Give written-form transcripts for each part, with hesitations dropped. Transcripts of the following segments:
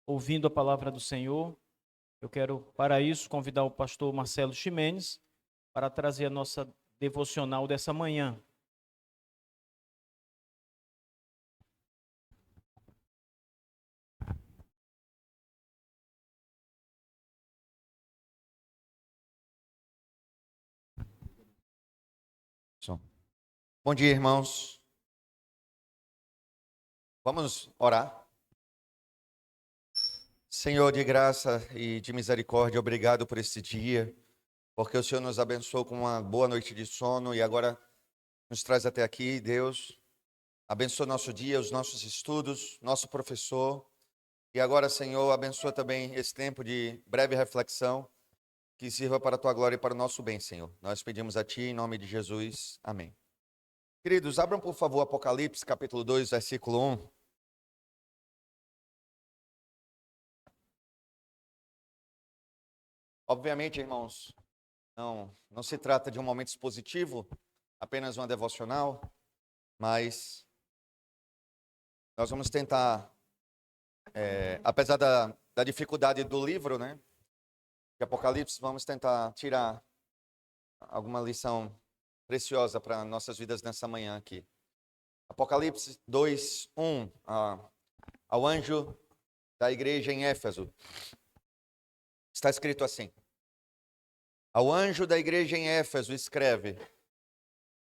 ouvindo a palavra do Senhor. Eu quero, para isso, convidar o pastor Marcelo Ximenes para trazer a nossa devocional dessa manhã. Bom dia, irmãos. Vamos orar. Senhor de graça e de misericórdia, obrigado por este dia, porque o Senhor nos abençoou com uma boa noite de sono e agora nos traz até aqui, Deus. Abençoa nosso dia, os nossos estudos, nosso professor. E agora, Senhor, abençoa também esse tempo de breve reflexão, que sirva para a tua glória e para o nosso bem, Senhor. Nós pedimos a ti em nome de Jesus. Amém. Queridos, abram por favor Apocalipse, capítulo 2, versículo 1. Obviamente, irmãos, não se trata de um momento expositivo, apenas uma devocional, mas nós vamos tentar, apesar da dificuldade do livro, né, de Apocalipse, vamos tentar tirar alguma lição preciosa para nossas vidas nessa manhã aqui. Apocalipse 2, 1, ao anjo da igreja em Éfeso, está escrito assim: ao anjo da igreja em Éfeso escreve: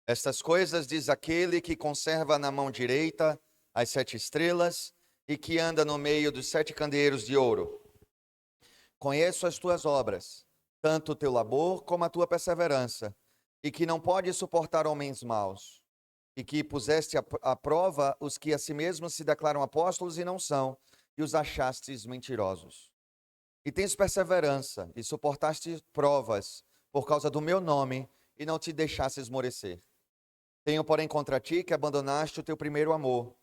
estas coisas diz aquele que conserva na mão direita as 7 estrelas e que anda no meio dos 7 candeeiros de ouro. Conheço as tuas obras, tanto o teu labor como a tua perseverança, e que não podes suportar homens maus, e que puseste à prova os que a si mesmos se declaram apóstolos e não são, e os achastes mentirosos. E tens perseverança, e suportaste provas por causa do meu nome, e não te deixaste esmorecer. Tenho, porém, contra ti que abandonaste o teu primeiro amor.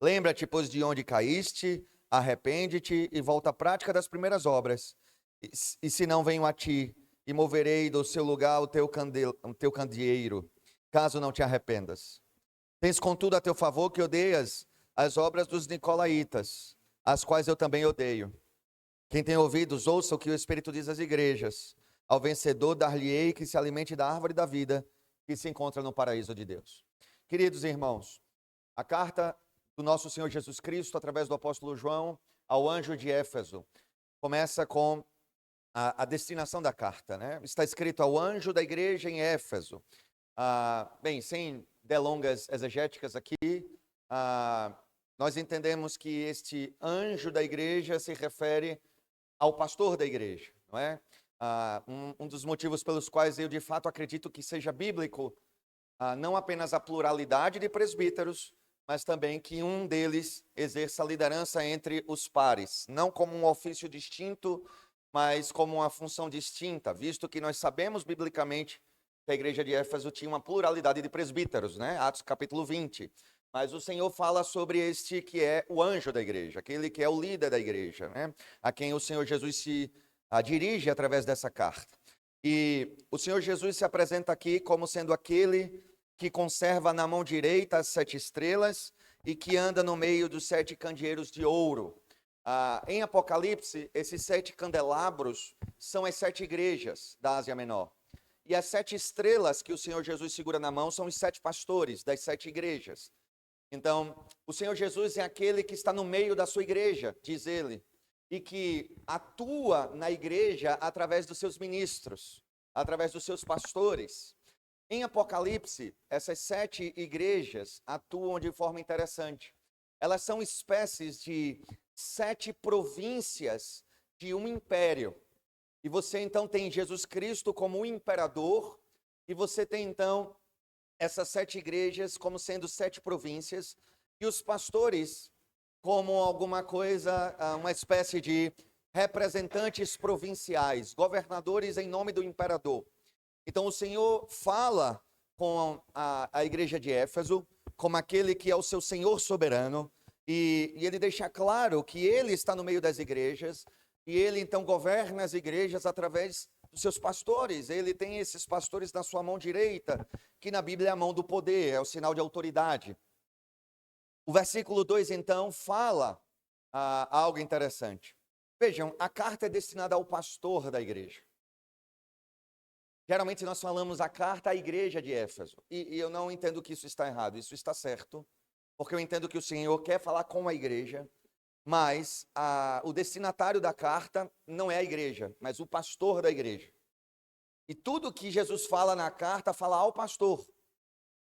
Lembra-te, pois, de onde caíste, arrepende-te e volta à prática das primeiras obras. E se não venho a ti, e moverei do seu lugar o teu candeeiro, caso não te arrependas. Tens, contudo, a teu favor que odeias as obras dos nicolaítas, as quais eu também odeio. Quem tem ouvidos, ouça o que o Espírito diz às igrejas. Ao vencedor dar-lhe-ei que se alimente da árvore da vida, que se encontra no paraíso de Deus. Queridos irmãos, a carta do nosso Senhor Jesus Cristo, através do apóstolo João, ao anjo de Éfeso, começa com a destinação da carta, né? Está escrito ao anjo da igreja em Éfeso. Bem, sem delongas exegéticas aqui, nós entendemos que este anjo da igreja se refere ao pastor da igreja, não é? Um dos motivos pelos quais eu de fato acredito que seja bíblico, não apenas a pluralidade de presbíteros, mas também que um deles exerça a liderança entre os pares, não como um ofício distinto, mas como uma função distinta, visto que nós sabemos biblicamente que a igreja de Éfeso tinha uma pluralidade de presbíteros, né? Atos capítulo 20. Mas o Senhor fala sobre este que é o anjo da igreja, aquele que é o líder da igreja, né? A quem o Senhor Jesus se dirige através dessa carta. E o Senhor Jesus se apresenta aqui como sendo aquele que conserva na mão direita as 7 estrelas e que anda no meio dos 7 candeeiros de ouro. Em Apocalipse, esses 7 candelabros são as 7 igrejas da Ásia Menor. E as 7 estrelas que o Senhor Jesus segura na mão são os 7 pastores das 7 igrejas. Então, o Senhor Jesus é aquele que está no meio da sua igreja, diz ele, e que atua na igreja através dos seus ministros, através dos seus pastores. Em Apocalipse, essas 7 igrejas atuam de forma interessante. Elas são espécies de 7 províncias de um império. E você então tem Jesus Cristo como o imperador, e você tem então essas 7 igrejas como sendo 7 províncias, e os pastores como alguma coisa, uma espécie de representantes provinciais, governadores em nome do imperador. Então o Senhor fala com a igreja de Éfeso, como aquele que é o seu Senhor soberano, e ele deixa claro que ele está no meio das igrejas, e ele então governa as igrejas através dos seus pastores. Ele tem esses pastores na sua mão direita, que na Bíblia é a mão do poder, é o sinal de autoridade. O versículo 2 então fala algo interessante. Vejam, a carta é destinada ao pastor da igreja. Geralmente nós falamos a carta à igreja de Éfeso. E eu não entendo que isso está errado, isso está certo. Porque eu entendo que o Senhor quer falar com a igreja, mas o destinatário da carta não é a igreja, mas o pastor da igreja. E tudo que Jesus fala na carta, fala ao pastor,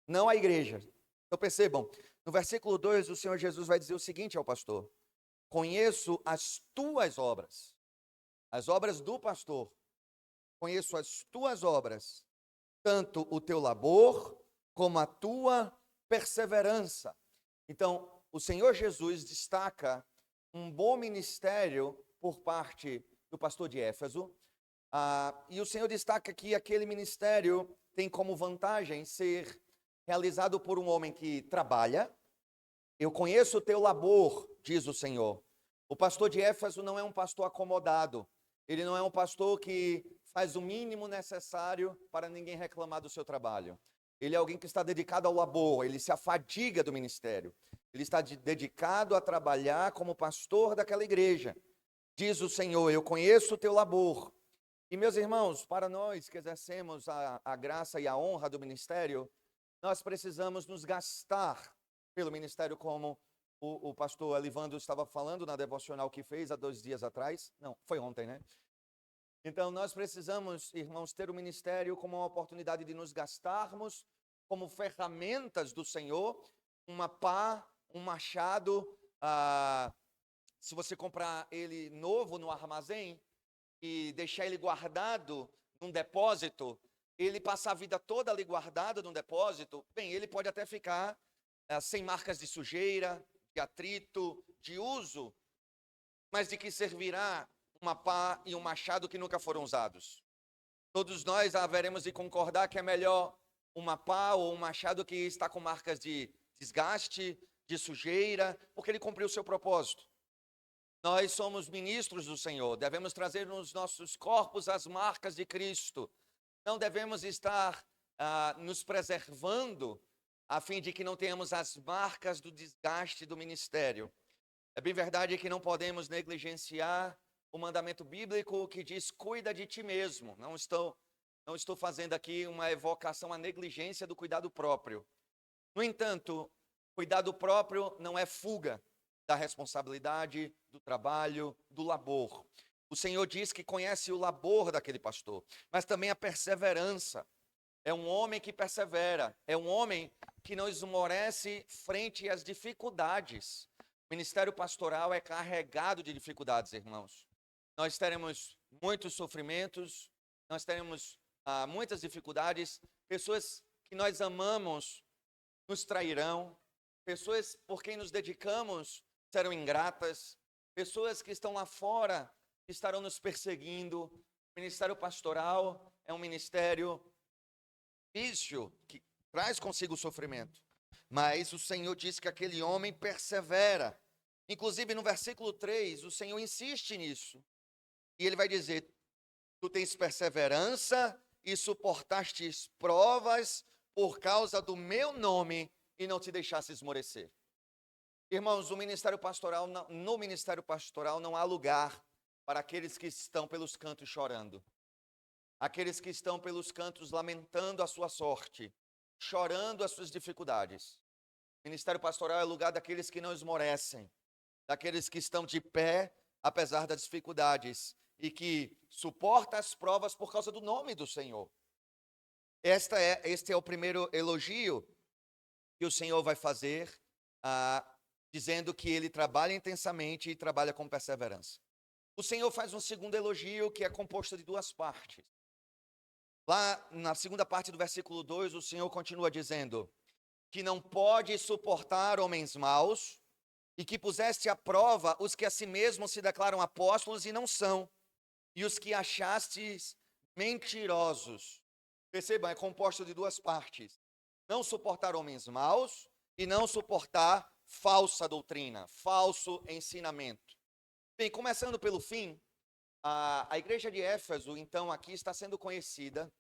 não à igreja. Então percebam, no versículo 2, o Senhor Jesus vai dizer o seguinte ao pastor: conheço as tuas obras, as obras do pastor. Conheço as tuas obras, tanto o teu labor como a tua perseverança. Então, o Senhor Jesus destaca um bom ministério por parte do pastor de Éfeso, e o Senhor destaca que aquele ministério tem como vantagem ser realizado por um homem que trabalha. Eu conheço o teu labor, diz o Senhor. O pastor de Éfeso não é um pastor acomodado, ele não é um pastor que faz o mínimo necessário para ninguém reclamar do seu trabalho. Ele é alguém que está dedicado ao labor, ele se afadiga do ministério. Ele está dedicado a trabalhar como pastor daquela igreja. Diz o Senhor, eu conheço o teu labor. E meus irmãos, para nós que exercemos a graça e a honra do ministério, nós precisamos nos gastar pelo ministério, como o pastor Elivando estava falando na devocional que fez há 2 dias atrás. Não, foi ontem, né? Então, nós precisamos, irmãos, ter o ministério como uma oportunidade de nos gastarmos como ferramentas do Senhor, uma pá, um machado. Se você comprar ele novo no armazém e deixar ele guardado num depósito, ele passa a vida toda ali guardado num depósito, bem, ele pode até ficar sem marcas de sujeira, de atrito, de uso, mas de que servirá uma pá e um machado que nunca foram usados? Todos nós haveremos de concordar que é melhor uma pá ou um machado que está com marcas de desgaste, de sujeira, porque ele cumpriu o seu propósito. Nós somos ministros do Senhor, devemos trazer nos nossos corpos as marcas de Cristo. Não devemos estar nos preservando a fim de que não tenhamos as marcas do desgaste do ministério. É bem verdade que não podemos negligenciar o mandamento bíblico que diz: cuida de ti mesmo. Não estou fazendo aqui uma evocação à negligência do cuidado próprio. No entanto, cuidado próprio não é fuga da responsabilidade, do trabalho, do labor. O Senhor diz que conhece o labor daquele pastor, mas também a perseverança. É um homem que persevera, é um homem que não esmorece frente às dificuldades. O ministério pastoral é carregado de dificuldades, irmãos. Nós teremos muitos sofrimentos, nós teremos muitas dificuldades. Pessoas que nós amamos nos trairão, pessoas por quem nos dedicamos serão ingratas, pessoas que estão lá fora estarão nos perseguindo. O ministério pastoral é um ministério difícil, que traz consigo o sofrimento. Mas o Senhor diz que aquele homem persevera. Inclusive no versículo 3, o Senhor insiste nisso. E ele vai dizer: tu tens perseverança e suportastes provas por causa do meu nome e não te deixaste esmorecer. Irmãos, no ministério pastoral não há lugar para aqueles que estão pelos cantos chorando. Aqueles que estão pelos cantos lamentando a sua sorte, chorando as suas dificuldades. O ministério pastoral é lugar daqueles que não esmorecem, daqueles que estão de pé apesar das dificuldades e que suportam as provas por causa do nome do Senhor. Este é o primeiro elogio que o Senhor vai fazer, dizendo que ele trabalha intensamente e trabalha com perseverança. O Senhor faz um segundo elogio que é composto de 2 partes. Lá na segunda parte do versículo 2, o Senhor continua dizendo que não pode suportar homens maus e que puseste à prova os que a si mesmos se declaram apóstolos e não são, e os que achastes mentirosos. Percebam, é composto de 2 partes. Não suportar homens maus e não suportar falsa doutrina, falso ensinamento. Bem, começando pelo fim, a igreja de Éfeso, então, aqui está sendo conhecida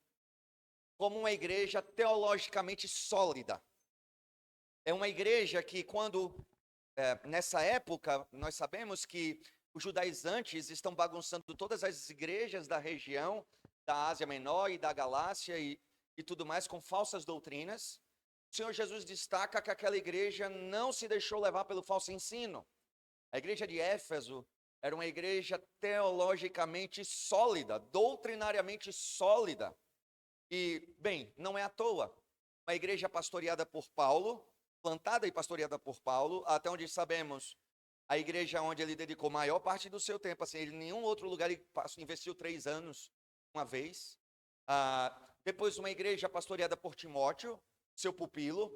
como uma igreja teologicamente sólida. É uma igreja que nessa época, nós sabemos que os judaizantes estão bagunçando todas as igrejas da região da Ásia Menor e da Galácia e tudo mais com falsas doutrinas. O Senhor Jesus destaca que aquela igreja não se deixou levar pelo falso ensino. A igreja de Éfeso era uma igreja teologicamente sólida, doutrinariamente sólida. E, bem, não é à toa. Uma igreja pastoreada por Paulo, plantada e pastoreada por Paulo, até onde sabemos, a igreja onde ele dedicou a maior parte do seu tempo, assim, ele em nenhum outro lugar ele investiu 3 anos uma vez. Depois uma igreja pastoreada por Timóteo, seu pupilo.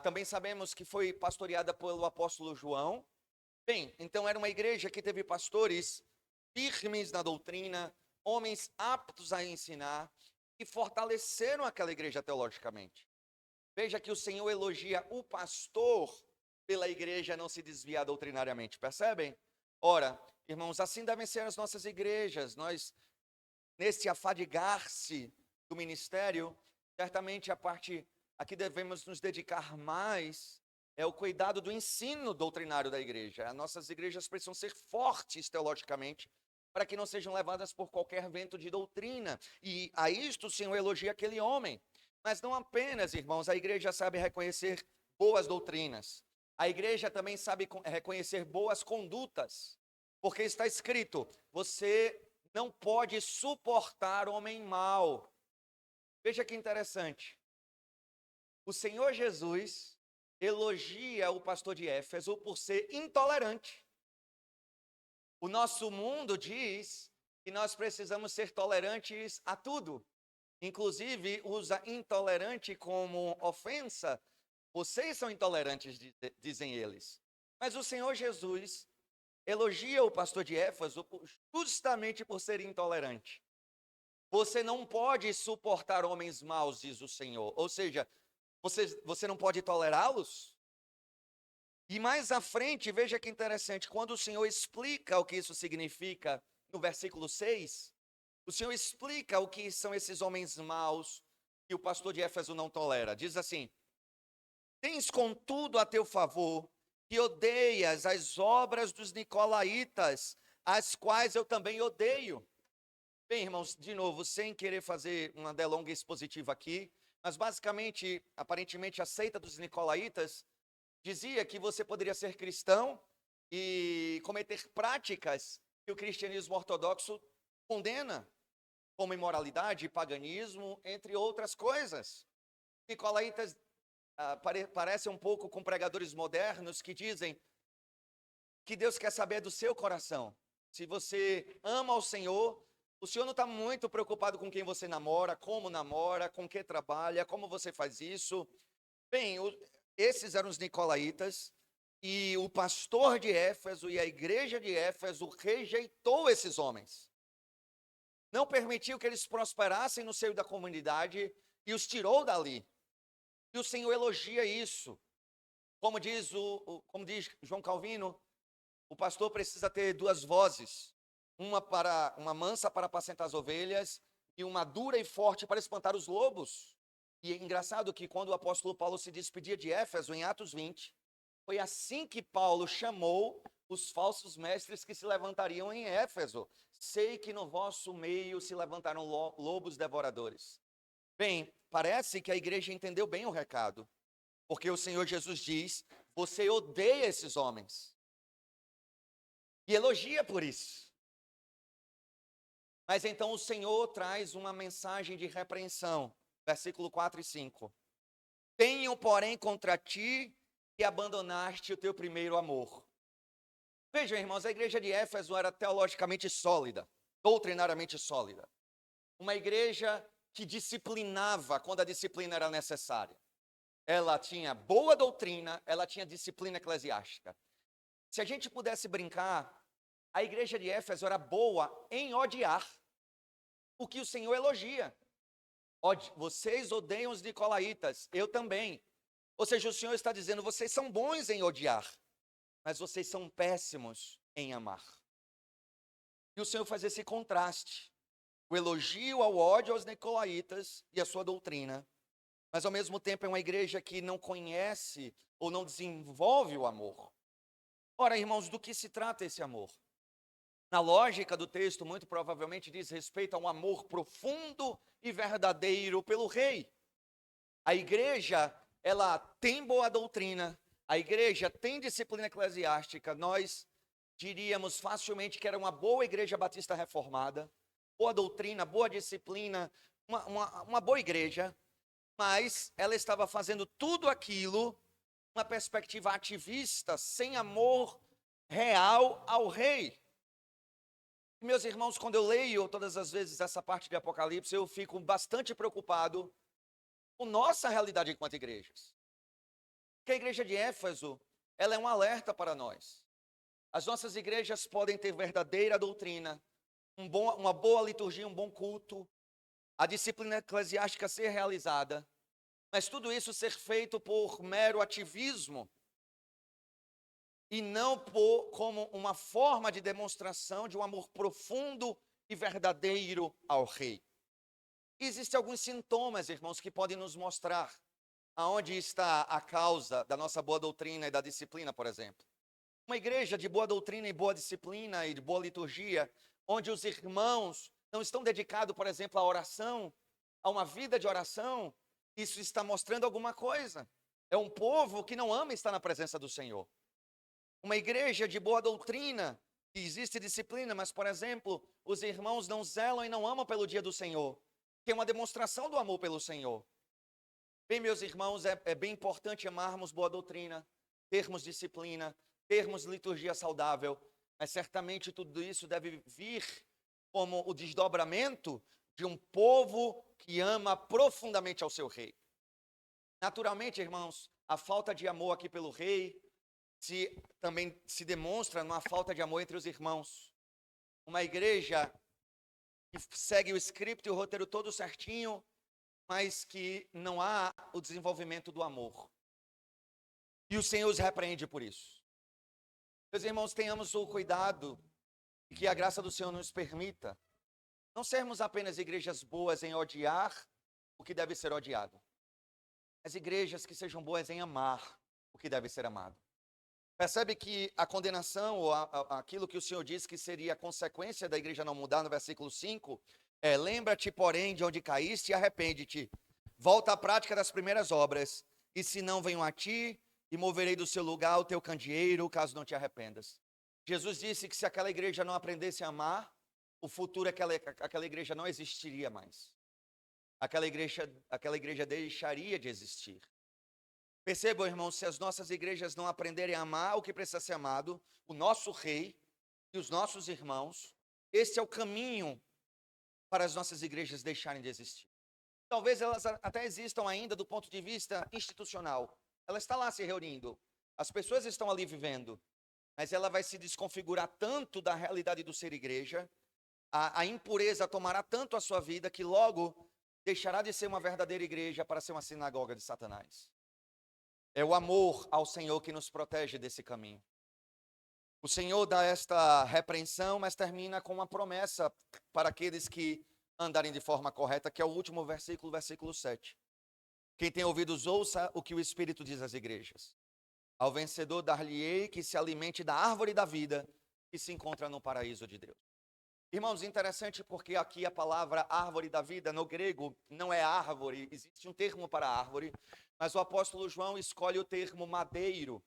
Também sabemos que foi pastoreada pelo apóstolo João. Bem, então era uma igreja que teve pastores firmes na doutrina, homens aptos a ensinar, que fortaleceram aquela igreja teologicamente. Veja que o Senhor elogia o pastor pela igreja não se desviar doutrinariamente, percebem? Ora, irmãos, assim devem ser as nossas igrejas. Nós, nesse afadigar-se do ministério, certamente a parte a que devemos nos dedicar mais é o cuidado do ensino doutrinário da igreja. As nossas igrejas precisam ser fortes teologicamente, para que não sejam levadas por qualquer vento de doutrina. E a isto o Senhor elogia aquele homem. Mas não apenas, irmãos, a igreja sabe reconhecer boas doutrinas. A igreja também sabe reconhecer boas condutas. Porque está escrito, você não pode suportar homem mau. Veja que interessante. O Senhor Jesus elogia o pastor de Éfeso por ser intolerante. O nosso mundo diz que nós precisamos ser tolerantes a tudo. Inclusive, usa intolerante como ofensa. Vocês são intolerantes, dizem eles. Mas o Senhor Jesus elogia o pastor de Éfeso justamente por ser intolerante. Você não pode suportar homens maus, diz o Senhor. Ou seja, você não pode tolerá-los? E mais à frente, veja que interessante, quando o Senhor explica o que isso significa, no versículo 6, o Senhor explica o que são esses homens maus que o pastor de Éfeso não tolera. Diz assim, tens contudo a teu favor que odeias as obras dos nicolaítas, as quais eu também odeio. Bem, irmãos, de novo, sem querer fazer uma delonga expositiva aqui, mas basicamente, aparentemente, a seita dos nicolaítas dizia que você poderia ser cristão e cometer práticas que o cristianismo ortodoxo condena, como imoralidade, paganismo, entre outras coisas. Nicolaítas parecem um pouco com pregadores modernos que dizem que Deus quer saber do seu coração. Se você ama o Senhor não está muito preocupado com quem você namora, com que trabalha, como você faz isso. Bem, esses eram os nicolaítas, e o pastor de Éfeso e a igreja de Éfeso rejeitou esses homens. Não permitiu que eles prosperassem no seio da comunidade e os tirou dali. E o Senhor elogia isso. Como diz João Calvino, o pastor precisa ter 2 vozes. Uma mansa para apacentar as ovelhas e uma dura e forte para espantar os lobos. E é engraçado que quando o apóstolo Paulo se despedia de Éfeso, em Atos 20, foi assim que Paulo chamou os falsos mestres que se levantariam em Éfeso. Sei que no vosso meio se levantaram lobos devoradores. Bem, parece que a igreja entendeu bem o recado, porque o Senhor Jesus diz, você odeia esses homens. E elogia por isso. Mas então o Senhor traz uma mensagem de repreensão. Versículo 4 e 5. Tenho, porém, contra ti que abandonaste o teu primeiro amor. Vejam, irmãos, a igreja de Éfeso era teologicamente sólida, doutrinariamente sólida. Uma igreja que disciplinava quando a disciplina era necessária. Ela tinha boa doutrina, ela tinha disciplina eclesiástica. Se a gente pudesse brincar, a igreja de Éfeso era boa em odiar, o que o Senhor elogia. Vocês odeiam os nicolaítas, eu também. Ou seja, o Senhor está dizendo, vocês são bons em odiar, mas vocês são péssimos em amar. E o Senhor faz esse contraste, o elogio ao ódio aos nicolaítas e a sua doutrina, mas ao mesmo tempo é uma igreja que não conhece ou não desenvolve o amor. Ora, irmãos, do que se trata esse amor? Na lógica do texto, muito provavelmente diz respeito a um amor profundo e verdadeiro pelo rei. A igreja, ela tem boa doutrina, a igreja tem disciplina eclesiástica. Nós diríamos facilmente que era uma boa igreja batista reformada, boa doutrina, boa disciplina, uma boa igreja, mas ela estava fazendo tudo aquilo uma perspectiva ativista, sem amor real ao rei. Meus irmãos, quando eu leio todas as vezes essa parte de Apocalipse, eu fico bastante preocupado com nossa realidade enquanto igrejas. Porque a igreja de Éfeso, ela é um alerta para nós. As nossas igrejas podem ter verdadeira doutrina, uma boa liturgia, um bom culto, a disciplina eclesiástica ser realizada, mas tudo isso ser feito por mero ativismo e não como uma forma de demonstração de um amor profundo e verdadeiro ao rei. Existem alguns sintomas, irmãos, que podem nos mostrar aonde está a causa da nossa boa doutrina e da disciplina, por exemplo. Uma igreja de boa doutrina e boa disciplina e de boa liturgia, onde os irmãos não estão dedicados, por exemplo, à oração, a uma vida de oração, isso está mostrando alguma coisa. É um povo que não ama estar na presença do Senhor. Uma igreja de boa doutrina, que existe disciplina, mas, por exemplo, os irmãos não zelam e não amam pelo dia do Senhor, que é uma demonstração do amor pelo Senhor. Bem, meus irmãos, é bem importante amarmos boa doutrina, termos disciplina, termos liturgia saudável, mas certamente tudo isso deve vir como o desdobramento de um povo que ama profundamente ao seu rei. Naturalmente, irmãos, a falta de amor aqui pelo rei também se demonstra numa falta de amor entre os irmãos. Uma igreja que segue o script e o roteiro todo certinho, mas que não há o desenvolvimento do amor. E o Senhor os repreende por isso. Meus irmãos, tenhamos o cuidado e que a graça do Senhor nos permita não sermos apenas igrejas boas em odiar o que deve ser odiado, mas igrejas que sejam boas em amar o que deve ser amado. Percebe que a condenação, ou aquilo que o Senhor disse que seria a consequência da igreja não mudar, no versículo 5, lembra-te, porém, de onde caíste e arrepende-te. Volta à prática das primeiras obras, e se não venho a ti, e moverei do seu lugar o teu candeeiro, caso não te arrependas. Jesus disse que se aquela igreja não aprendesse a amar, o futuro aquela igreja não existiria mais. Aquela igreja deixaria de existir. Percebam, irmãos, se as nossas igrejas não aprenderem a amar o que precisa ser amado, o nosso rei e os nossos irmãos, esse é o caminho para as nossas igrejas deixarem de existir. Talvez elas até existam ainda do ponto de vista institucional. Ela está lá se reunindo, as pessoas estão ali vivendo, mas ela vai se desconfigurar tanto da realidade do ser igreja, a impureza tomará tanto a sua vida que logo deixará de ser uma verdadeira igreja para ser uma sinagoga de Satanás. É o amor ao Senhor que nos protege desse caminho. O Senhor dá esta repreensão, mas termina com uma promessa para aqueles que andarem de forma correta, que é o último versículo, versículo 7. Quem tem ouvidos, ouça o que o Espírito diz às igrejas. Ao vencedor dar-lhe-ei que se alimente da árvore da vida que se encontra no paraíso de Deus. Irmãos, interessante porque aqui a palavra árvore da vida, no grego, não é árvore, existe um termo para árvore, mas o apóstolo João escolhe o termo madeiro,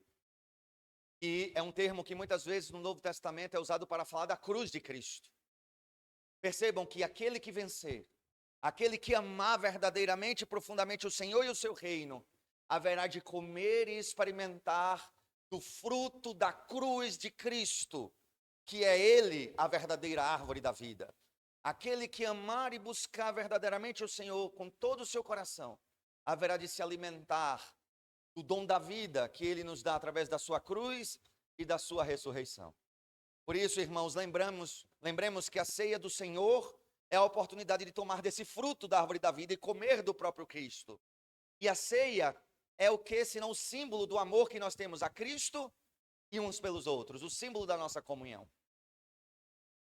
que é um termo que muitas vezes no Novo Testamento é usado para falar da cruz de Cristo. Percebam que aquele que vencer, aquele que amar verdadeiramente e profundamente o Senhor e o seu reino, haverá de comer e experimentar do fruto da cruz de Cristo, que é Ele a verdadeira árvore da vida. Aquele que amar e buscar verdadeiramente o Senhor com todo o seu coração, haverá de se alimentar do dom da vida que Ele nos dá através da sua cruz e da sua ressurreição. Por isso, irmãos, lembremos que a ceia do Senhor é a oportunidade de tomar desse fruto da árvore da vida e comer do próprio Cristo. E a ceia é o que, senão o símbolo do amor que nós temos a Cristo e uns pelos outros, o símbolo da nossa comunhão.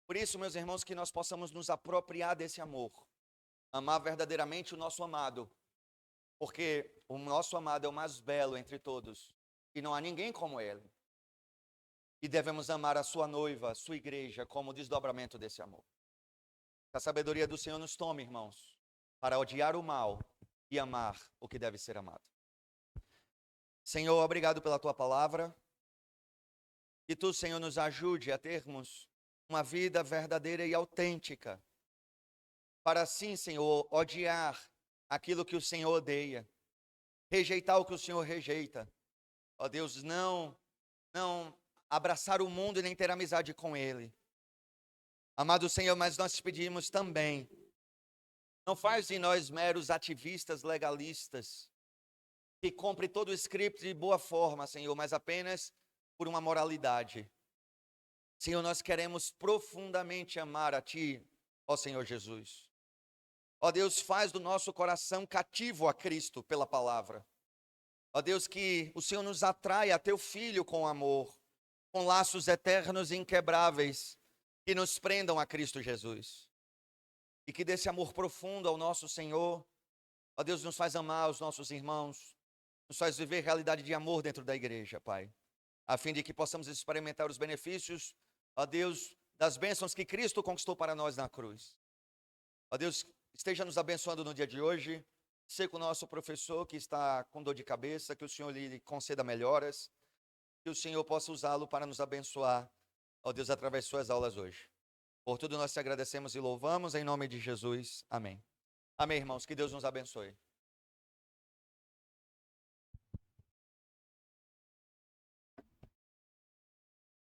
Por isso, meus irmãos, que nós possamos nos apropriar desse amor, amar verdadeiramente o nosso amado, porque o nosso amado é o mais belo entre todos, e não há ninguém como ele. E devemos amar a sua noiva, a sua igreja, como desdobramento desse amor. Que a sabedoria do Senhor nos tome, irmãos, para odiar o mal e amar o que deve ser amado. Senhor, obrigado pela tua palavra. Que tu, Senhor, nos ajude a termos uma vida verdadeira e autêntica, para assim, Senhor, odiar aquilo que o Senhor odeia, rejeitar o que o Senhor rejeita. Ó Deus, não abraçar o mundo e nem ter amizade com ele. Amado Senhor, mas nós te pedimos também, não faz de nós meros ativistas legalistas, que cumpre todo o script de boa forma, Senhor, mas apenas por uma moralidade. Senhor, nós queremos profundamente amar a Ti, ó Senhor Jesus. Ó Deus, faz do nosso coração cativo a Cristo pela palavra. Ó Deus, que o Senhor nos atrai a Teu Filho com amor, com laços eternos e inquebráveis, que nos prendam a Cristo Jesus. E que desse amor profundo ao nosso Senhor, ó Deus, nos faz amar os nossos irmãos, nos faz viver realidade de amor dentro da igreja, Pai. A fim de que possamos experimentar os benefícios, ó Deus, das bênçãos que Cristo conquistou para nós na cruz. Ó Deus, esteja nos abençoando no dia de hoje. Sei com o nosso professor que está com dor de cabeça, que o Senhor lhe conceda melhoras, que o Senhor possa usá-lo para nos abençoar, ó Deus, através de suas aulas hoje. Por tudo nós te agradecemos e louvamos em nome de Jesus. Amém. Amém, irmãos. Que Deus nos abençoe.